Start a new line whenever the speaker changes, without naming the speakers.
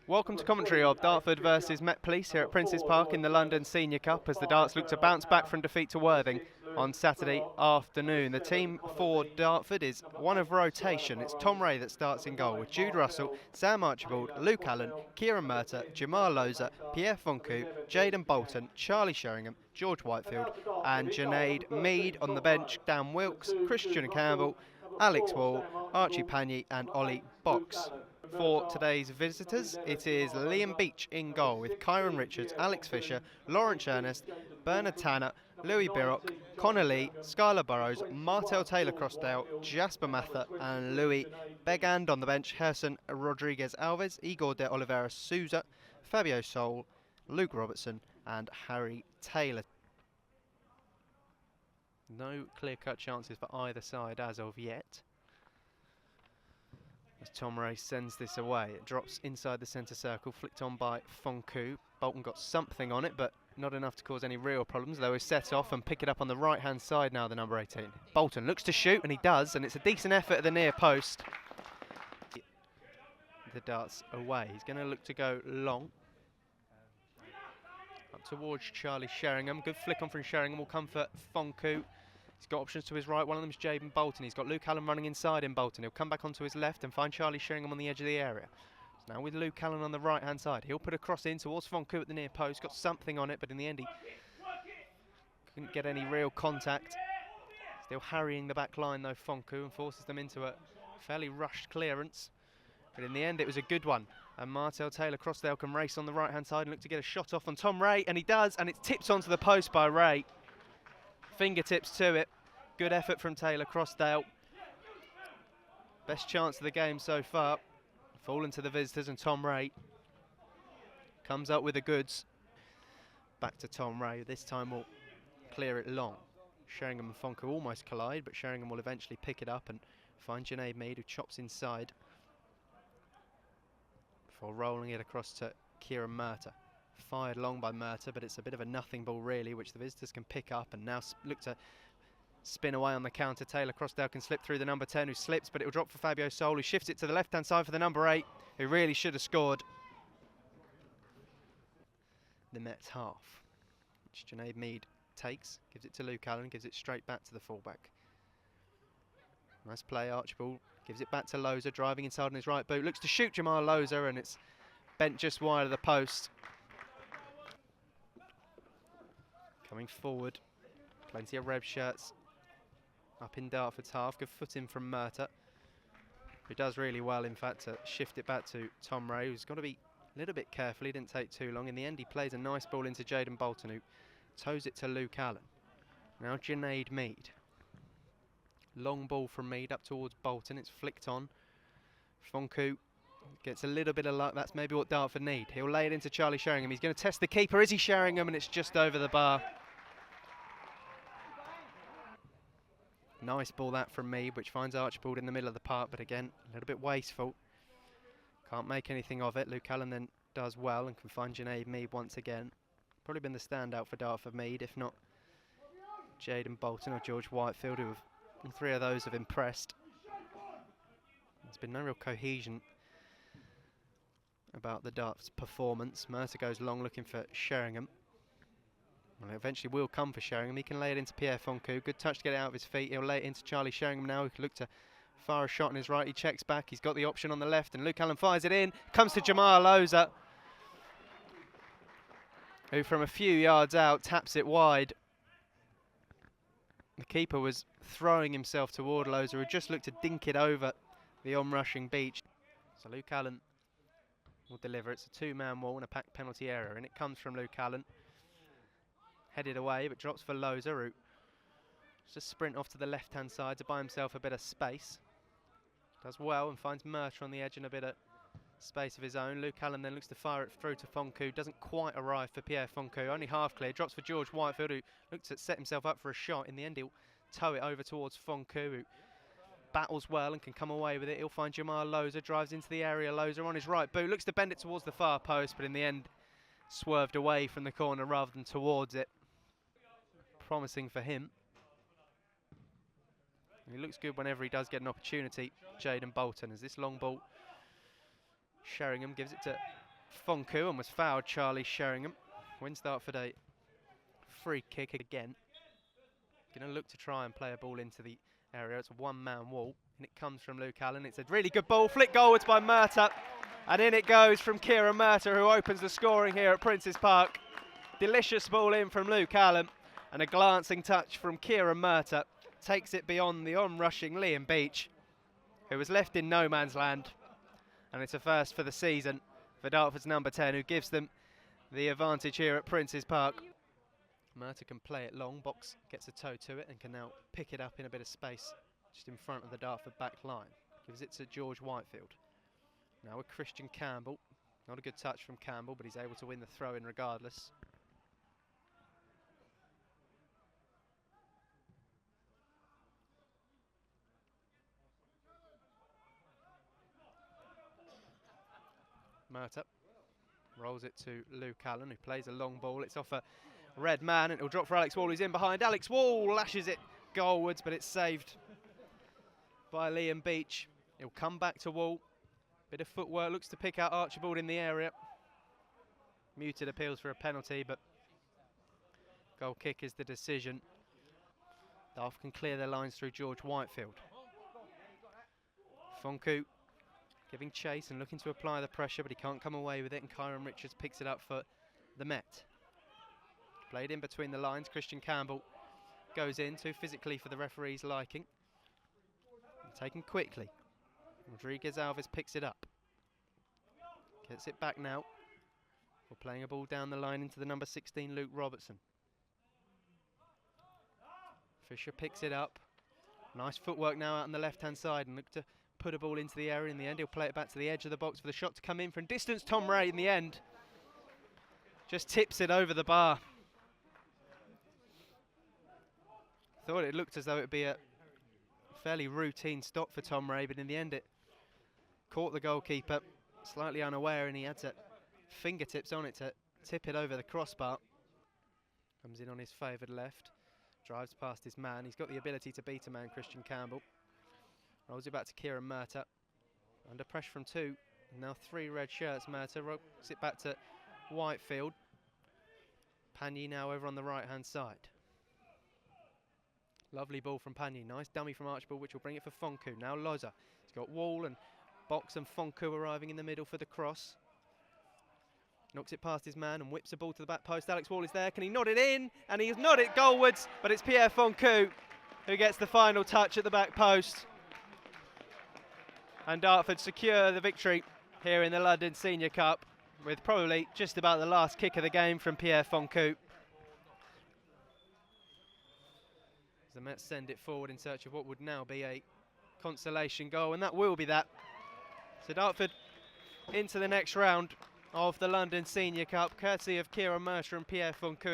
Welcome to commentary of Dartford versus Met Police here at Prince's Park in the London Senior Cup as the Darts look to bounce back from defeat to Worthing on Saturday afternoon. The team for Dartford is one of rotation. It's Tom Ray that starts in goal with Jude Russell, Sam Archibald, Luke Allen, Kieran Murtagh, Jamal Loza, Pierre Fonku, Jaden Bolton, Charlie Sheringham, George Whitefield and Junaid Mead. On the bench, Dan Wilkes, Christian Campbell, Alex Wall, Archie Pagny and Ollie Box. For today's visitors, it is Liam Beach in goal with Kyron Richards, Alex Fisher, Lawrence Ernest, Bernard Tanner, Louis Birrock, Connor Lee, Skylar Burrows, Martel Taylor-Crossdale, Jasper Mather and Louis Begand. On the bench, Gerson Rodriguez Alves, Igor de Oliveira Souza, Fabio Sol, Luke Robertson and Harry Taylor. No clear-cut chances for either side as of yet. As Tom Ray sends this away, it drops inside the centre circle, flicked on by Fonku. Bolton got something on it, but not enough to cause any real problems. They were set off and pick it up on the right-hand side now, the number 18. Bolton looks to shoot, and he does, and it's a decent effort at the near post. The Darts away. He's going to look to go long. Up towards Charlie Sheringham. Good flick on from Sheringham will come for Fonku. He's got options to his right, one of them is Jaden Bolton. He's got Luke Allen running inside in Bolton. He'll come back onto his left and find Charlie Sheringham on the edge of the area. So now with Luke Allen on the right-hand side. He'll put a cross in towards Fonku at the near post. Got something on it, but in the end he couldn't get any real contact. Still harrying the back line though, Fonku, and forces them into a fairly rushed clearance. But in the end it was a good one. And Martel Taylor-Crossdale can race on the right-hand side and look to get a shot off on Tom Ray, and he does, and it's tipped onto the post by Ray. Fingertips to it. Good effort from Taylor-Crossdale. Best chance of the game so far. Fallen to the visitors, and Tom Ray comes up with the goods. Back to Tom Ray. This time will clear it long. Sheringham and Fonku almost collide, but Sheringham will eventually pick it up and find Junaid Mead, who chops inside before rolling it across to Kieran Murtagh. Fired long by Murtagh, but it's a bit of a nothing ball really, which the visitors can pick up and now look to spin away on the counter. Taylor-Crossdale can slip through the number 10 who slips, but it will drop for Fabio Sol, who shifts it to the left-hand side for the number 8, who really should have scored. The Mets half, which Junaid Mead takes, gives it to Luke Allen, gives it straight back to the fullback. Nice play, Archibald gives it back to Loza, driving inside on his right boot, looks to shoot Jamal Loza, and it's bent just wide of the post. Coming forward, plenty of red shirts up in Dartford's half. Good foot in from Murtagh, who does really well, in fact, to shift it back to Tom Ray, who's got to be a little bit careful. He didn't take too long. In the end, he plays a nice ball into Jaden Bolton, who toes it to Luke Allen. Now Junaid Mead. Long ball from Mead up towards Bolton. It's flicked on. Fonku gets a little bit of luck. That's maybe what Dartford need. He'll lay it into Charlie Sheringham. He's going to test the keeper. Is he Sheringham? And it's just over the bar. Nice ball that from Mead, which finds Archibald in the middle of the park, but again, a little bit wasteful. Can't make anything of it. Luke Allen then does well and can find Junaid Mead once again. Probably been the standout for Dartford Mead, if not Jaden Bolton or George Whitefield, who have, all three of those have impressed. There's been no real cohesion about the Darts' performance. Murtagh goes long looking for Sheringham. Well, it eventually will come for Sheringham. He can lay it into Pierre Fonku. Good touch to get it out of his feet. He'll lay it into Charlie Sheringham now. He can look to fire a shot on his right. He checks back. He's got the option on the left, and Luke Allen fires it in. Comes to Jamal Loza, who from a few yards out taps it wide. The keeper was throwing himself toward Loza, who just looked to dink it over the on-rushing Beach. So Luke Allen will deliver. It's a two-man wall and a packed penalty area, and it comes from Luke Allen. Headed away, but drops for Loza, who just sprint off to the left-hand side to buy himself a bit of space. Does well and finds Murtagh on the edge and a bit of space of his own. Luke Allen then looks to fire it through to Fonku. Doesn't quite arrive for Pierre Fonku, only half clear. Drops for George Whitefield, who looks to set himself up for a shot. In the end, he'll tow it over towards Fonku, who battles well and can come away with it. He'll find Jamal Loza, drives into the area. Loza on his right boot, looks to bend it towards the far post, but in the end, swerved away from the corner rather than towards it. Promising for him. He looks good whenever he does get an opportunity, Jaden Bolton, as this long ball, Sheringham gives it to Fonku and was fouled. Charlie Sheringham wins Dartford a free kick again. Going to look to try and play a ball into the area. It's a one-man wall, and it comes from Luke Allen. It's a really good ball, flick goalwards by Murtagh, and in it goes from Kieran Murtagh, who opens the scoring here at Prince's Park. Delicious ball in from Luke Allen, and a glancing touch from Kieran Murtagh takes it beyond the on-rushing Liam Beach, who was left in no man's land, and it's a first for the season for Dartford's number 10, who gives them the advantage here at Prince's Park. Murtagh can play it long, Box gets a toe to it and can now pick it up in a bit of space just in front of the Dartford back line. Gives it to George Whitefield. Now with Christian Campbell. Not a good touch from Campbell, but he's able to win the throw-in regardless. Murtagh rolls it to Luke Allen, who plays a long ball. It's off a red man, and it'll drop for Alex Wall, who's in behind. Alex Wall lashes it goalwards, but it's saved by Liam Beach. He'll come back to Wall. Bit of footwork, looks to pick out Archibald in the area. Muted appeals for a penalty, but goal kick is the decision. Dartford can clear their lines through George Whitefield. Fonku giving chase and looking to apply the pressure, but he can't come away with it, and Kyron Richards picks it up for the Met. Played in between the lines. Christian Campbell goes in, too physically for the referee's liking. And taken quickly. Rodriguez Alves picks it up. Gets it back now. We're playing a ball down the line into the number 16, Luke Robertson. Fisher picks it up. Nice footwork now out on the left-hand side, and look to put a ball into the area. In the end, he'll play it back to the edge of the box for the shot to come in from distance. Tom Ray in the end just tips it over the bar. Thought it looked as though it would be a fairly routine stop for Tom Ray, but in the end it caught the goalkeeper slightly unaware, and he had to fingertips on it to tip it over the crossbar. Comes in on his favoured left, drives past his man. He's got the ability to beat a man, Christian Campbell. Rolls it back to Kieran Murtagh. Under pressure from two, now three red shirts. Murtagh rolls it back to Whitefield. Pagny now over on the right-hand side. Lovely ball from Pagny. Nice dummy from Archibald, which will bring it for Fonku. Now Loza. He's got Wall and Box and Fonku arriving in the middle for the cross. Knocks it past his man and whips the ball to the back post. Alex Wall is there. Can he nod it in? And he's nodded it goalwards, but it's Pierre Fonku who gets the final touch at the back post. And Dartford secure the victory here in the London Senior Cup with probably just about the last kick of the game from Pierre Fonku. The Mets send it forward in search of what would now be a consolation goal, and that will be that. So Dartford into the next round of the London Senior Cup, courtesy of Kieran Murtagh and Pierre Fonku.